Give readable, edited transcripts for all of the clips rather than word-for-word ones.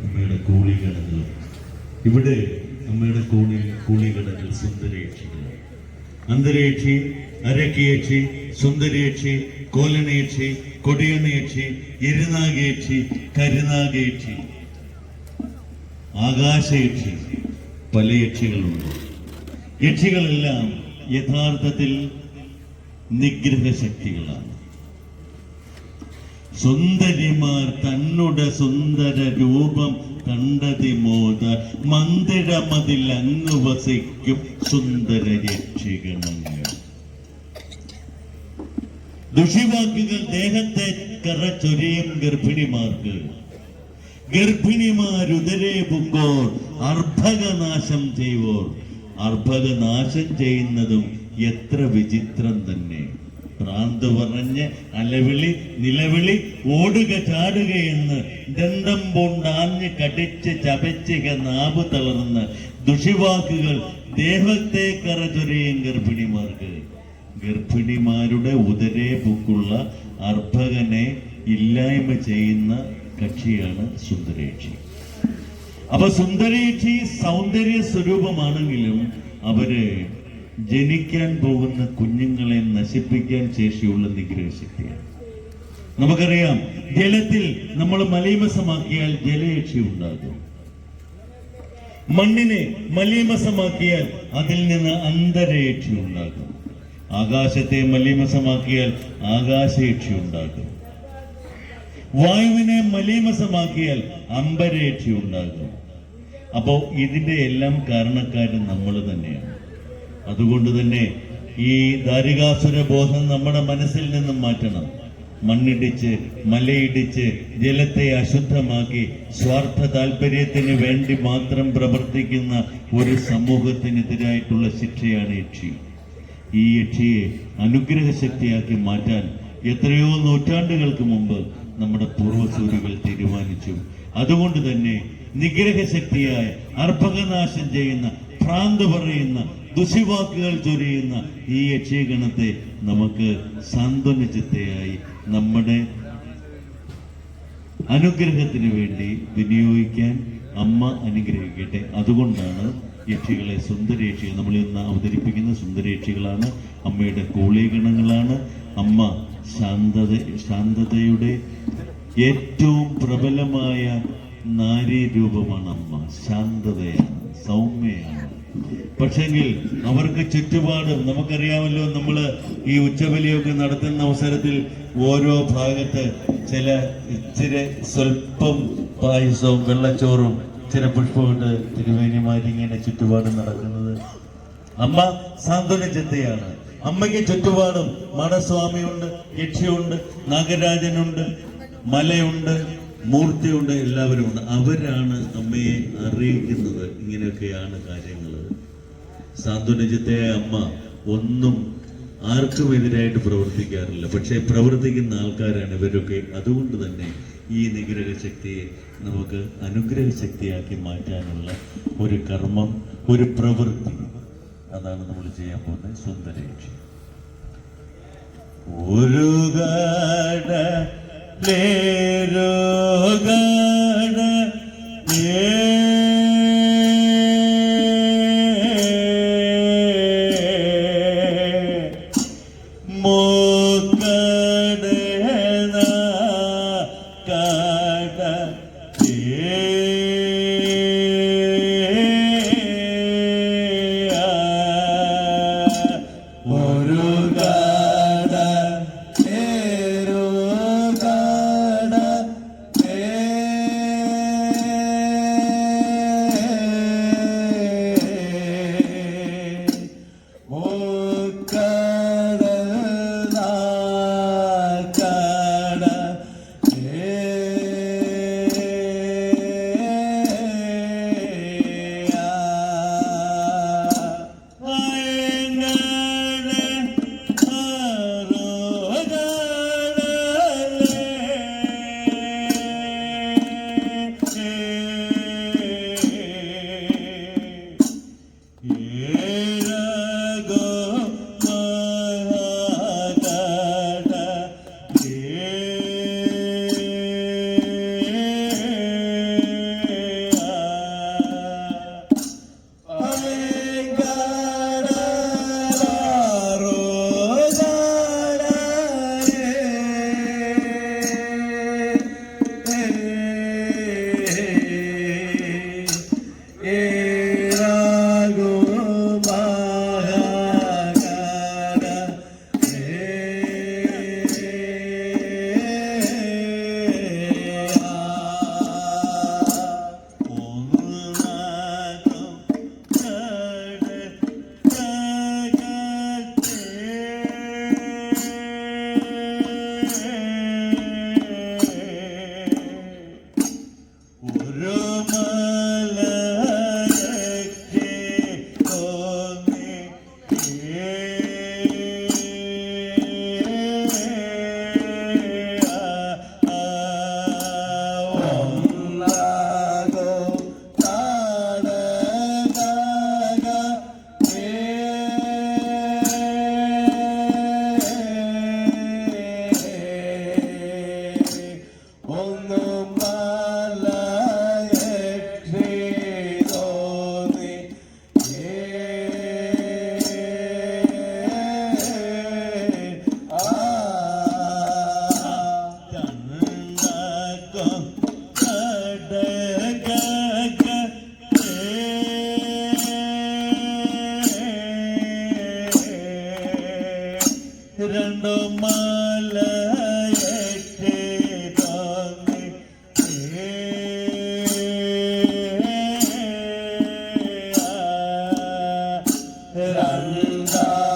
അമ്മയുടെ കൂളിഗണങ്ങളും. ഇവിടെ അമ്മയുടെ കൂളിഗണങ്ങൾ സുന്ദരേക്ഷികളാണ്. അന്തരേക്ഷി, അരക്കിയേക്ഷി, സുന്ദരേക്ഷി, കോലനേക്ഷി, കൊടിയണേക്ഷി, ഇരുനാഗേക്ഷി, കരുനാഗേക്ഷി, ആകാശയക്ഷി, പല യക്ഷികളുണ്ട്. യക്ഷികളെല്ലാം യഥാർത്ഥത്തിൽ നിഗ്രഹശക്തികളാണ്. സുന്ദരിമാർ തന്നുടെ സുന്ദര രൂപം കണ്ടതിമോദ മന്ദിരമതിൽ അങ്ങ് വസിക്കും സുന്ദര യക്ഷിഗണങ്ങൾ. ദുഷിവാക്കുകൾ ദേഹത്തെ കറച്ചൊരിയും ഗർഭിണിമാർക്ക്. ഗർഭിണിമാരുദരെ പുങ്കോർ അർഭകനാശം ചെയ്യുവോർ. അർഭകനാശം ചെയ്യുന്നതും എത്ര വിചിത്രം തന്നെ. ഭ്രാന്ത് പറഞ്ഞ് അലവിളി നിലവിളി ഓടുക ചാടുകയെന്ന് ദന്തം പൂണ്ടാഞ്ഞ് കടിച്ച് ചപച്ചിക നാവ് തളർന്ന് ദുഷിവാക്കുകൾ ദേഹത്തെ കറചൊരിയും ഗർഭിണിമാർക്ക്. ഗർഭിണിമാരുടെ ഉദരേ പുക്കുള്ള അർഭകനെ ഇല്ലായ്മ ചെയ്യുന്ന കക്ഷിയാണ് സുന്ദരേക്ഷി. അപ്പൊ സുന്ദരേക്ഷി സൗന്ദര്യ സ്വരൂപമാണെങ്കിലും അവര് ജനിക്കാൻ പോകുന്ന കുഞ്ഞുങ്ങളെ നശിപ്പിക്കാൻ ശേഷിയുള്ള നിഗ്രഹശക്തിയാണ്. നമുക്കറിയാം, ജലത്തിൽ നമ്മൾ മലീമസമാക്കിയാൽ ജലയക്ഷി ഉണ്ടാകും. മണ്ണിനെ മലീമസമാക്കിയാൽ അതിൽ നിന്ന് അന്തരയക്ഷി ഉണ്ടാകും. ആകാശത്തെ മലീമസമാക്കിയാൽ ആകാശയക്ഷി ഉണ്ടാകും. വായുവിനെ മലീമസമാക്കിയാൽ അമ്പരയക്ഷി ഉണ്ടാകും. അപ്പോ ഇതിന്റെ എല്ലാം കാരണക്കാരൻ നമ്മൾ തന്നെയാണ്. അതുകൊണ്ട് തന്നെ ഈ ദാരികാസുര ബോധം നമ്മുടെ മനസ്സിൽ നിന്നും മാറ്റണം. മണ്ണിടിച്ച് മലയിടിച്ച് ജലത്തെ അശുദ്ധമാക്കി സ്വാർത്ഥ താല്പര്യത്തിന് വേണ്ടി മാത്രം പ്രവർത്തിക്കുന്ന ഒരു സമൂഹത്തിനെതിരായിട്ടുള്ള ശിക്ഷയാണ് യക്ഷി. ഈ യക്ഷിയെ അനുഗ്രഹശക്തിയാക്കി മാറ്റാൻ എത്രയോ നൂറ്റാണ്ടുകൾക്ക് മുമ്പ് നമ്മുടെ പൂർവ്വസൂരികൾ തീരുമാനിച്ചു. അതുകൊണ്ട് തന്നെ നിഗ്രഹശക്തിയായ അർഭകനാശം ചെയ്യുന്ന ഭ്രാന്ത് പറയുന്ന ദുഷിവാക്കുകൾ ചൊരിയുന്ന ഈ യക്ഷീഗണത്തെ നമുക്ക് സാന്ത്വനചിത്തയായി നമ്മുടെ അനുഗ്രഹത്തിന് വേണ്ടി വിനിയോഗിക്കാൻ അമ്മ അനുഗ്രഹിക്കട്ടെ. അതുകൊണ്ടാണ് യക്ഷികളെ സുന്ദരേക്ഷികൾ നമ്മൾ ഇന്ന് അവതരിപ്പിക്കുന്ന സുന്ദരേക്ഷികളാണ്, അമ്മയുടെ കൂളീഗണങ്ങളാണ്. അമ്മ ശാന്തതയുടെ ഏറ്റവും പ്രബലമായ നാരീരൂപമാണ്. അമ്മ ശാന്തതയാണ്, സൗമ്യയാണ്. പക്ഷെങ്കിൽ അവർക്ക് ചുറ്റുപാടും നമുക്കറിയാമല്ലോ, നമ്മൾ ഈ ഉച്ചബലിയൊക്കെ നടത്തുന്ന അവസരത്തിൽ ഓരോ ഭാഗത്ത് ചില ഇച്ചിരി സ്വല്പം പായസവും വെള്ളച്ചോറും ചില പുഷ്പമുണ്ട് തിരുവേനിമാരിങ്ങനെ ചുറ്റുപാടും നടക്കുന്നത്. അമ്മ സാന്ത്വനചിത്തയാണ്. അമ്മയ്ക്ക് ചുറ്റുപാടും മഠസ്വാമിയുണ്ട്, യക്ഷിയുണ്ട്, നാഗരാജനുണ്ട്, മലയുണ്ട്, മൂർത്തിയുണ്ട്, എല്ലാവരും ഉണ്ട്. അവരാണ് അമ്മയെ അറിയിക്കുന്നത് ഇങ്ങനെയൊക്കെയാണ് കാര്യങ്ങൾ. സാന്ത്വനചിത്തയായ അമ്മ ഒന്നും ആർക്കും എതിരായിട്ട് പ്രവർത്തിക്കാറില്ല. പക്ഷെ പ്രവർത്തിക്കുന്ന ആൾക്കാരാണ് ഇവരൊക്കെ. അതുകൊണ്ട് തന്നെ ഈ നിഗ്രഹശക്തിയെ നമുക്ക് അനുഗ്രഹശക്തിയാക്കി മാറ്റാനുള്ള ഒരു കർമ്മം, ഒരു പ്രവൃത്തി, അതാണ് നമ്മൾ ചെയ്യാൻ പോകുന്നത്. സുന്ദരേക്ഷി ഒരു ഗാഡ ഒരു മലയക്കെ തോന്നി രണ്ടു മലയക്കെ തോന്നി രണ്ടാകും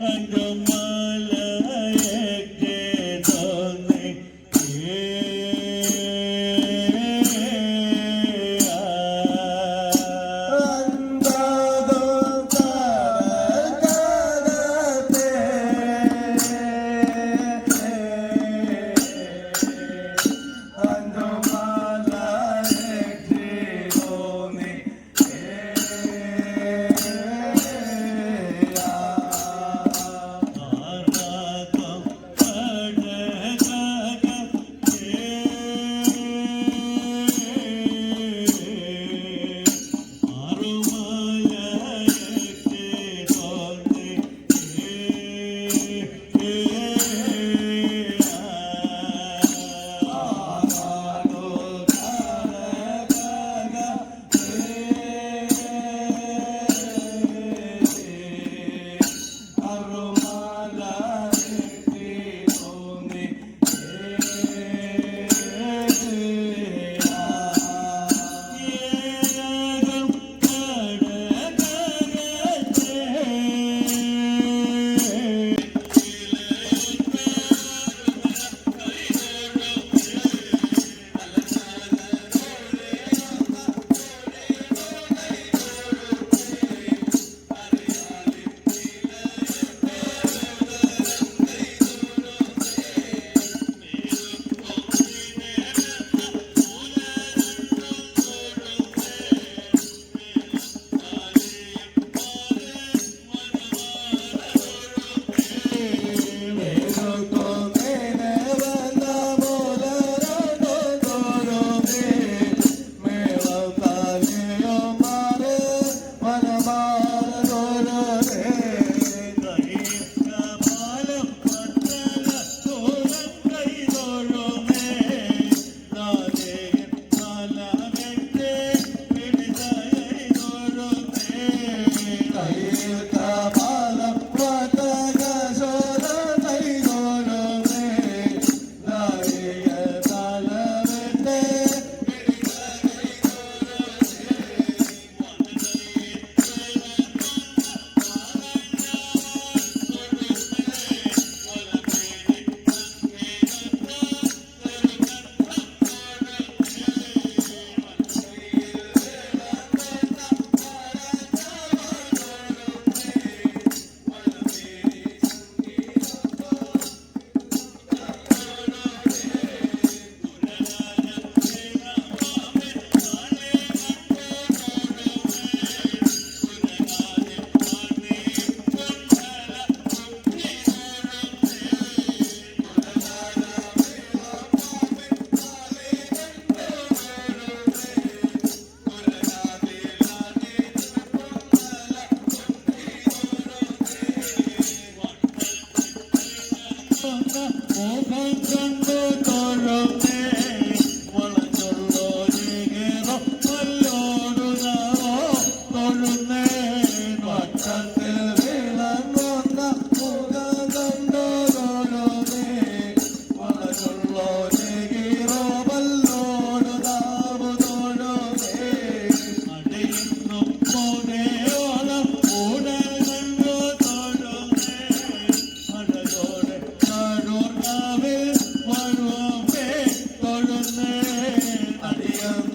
രണ്ടു മലയക്കെ തോന്നി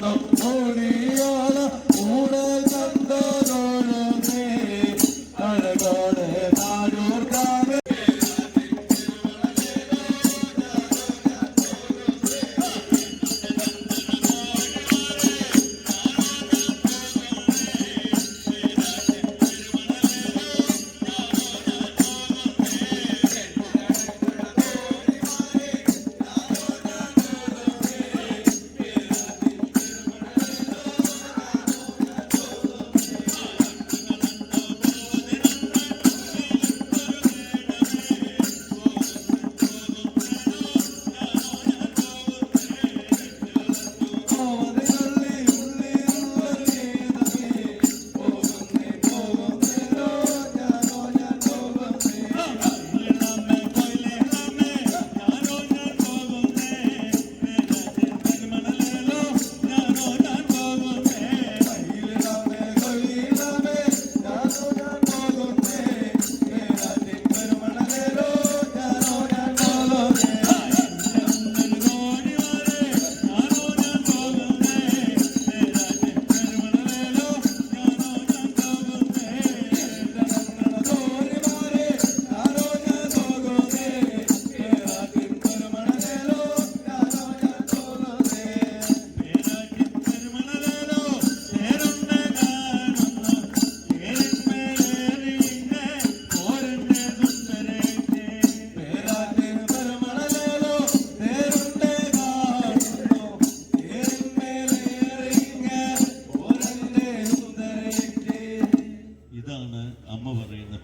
കാണുന്നു ഓടിയാല ഊടൽ കണ്ടതോഴമേ അഴകോടെ താഴൂർ കാവേ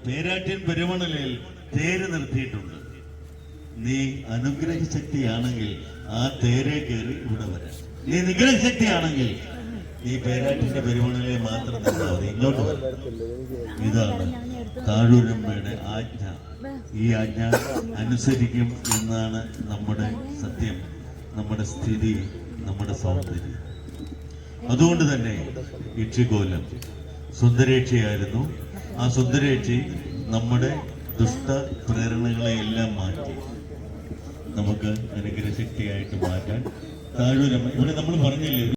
പേരാറ്റിൻ പെരുമണലയിൽ തേര് നിർത്തിയിട്ടുണ്ട്. നീ അനുഗ്രഹ ശക്തിയാണെങ്കിൽ ആ തേരെ കയറി ഇവിടെ വരാം. നീ നിഗ്രഹ ശക്തിയാണെങ്കിൽ ഈ പേരാറ്റിന്റെ പെരുമണലയെ മാത്രം നിന്നാൽ മതി, ഇങ്ങോട്ട് വരാം. ഇതാണ് താഴൂരമ്മയുടെ ആജ്ഞ. ഈ ആജ്ഞ അനുസരിക്കും എന്നാണ് നമ്മുടെ സത്യം, നമ്മുടെ സ്ഥിതി, നമ്മുടെ സൗന്ദര്യം. അതുകൊണ്ട് തന്നെ ഇക്ഷികോലം സുന്ദരേക്ഷിയായിരുന്നു. ആ സുന്ദരേക്ഷി നമ്മുടെ ദുഷ്ട പ്രേരണകളെയെല്ലാം മാറ്റി നമുക്ക് അനുഗ്രഹശക്തിയായിട്ട് മാറ്റാൻ താഴൂരമ്മ. ഇവിടെ നമ്മൾ പറഞ്ഞില്ലേ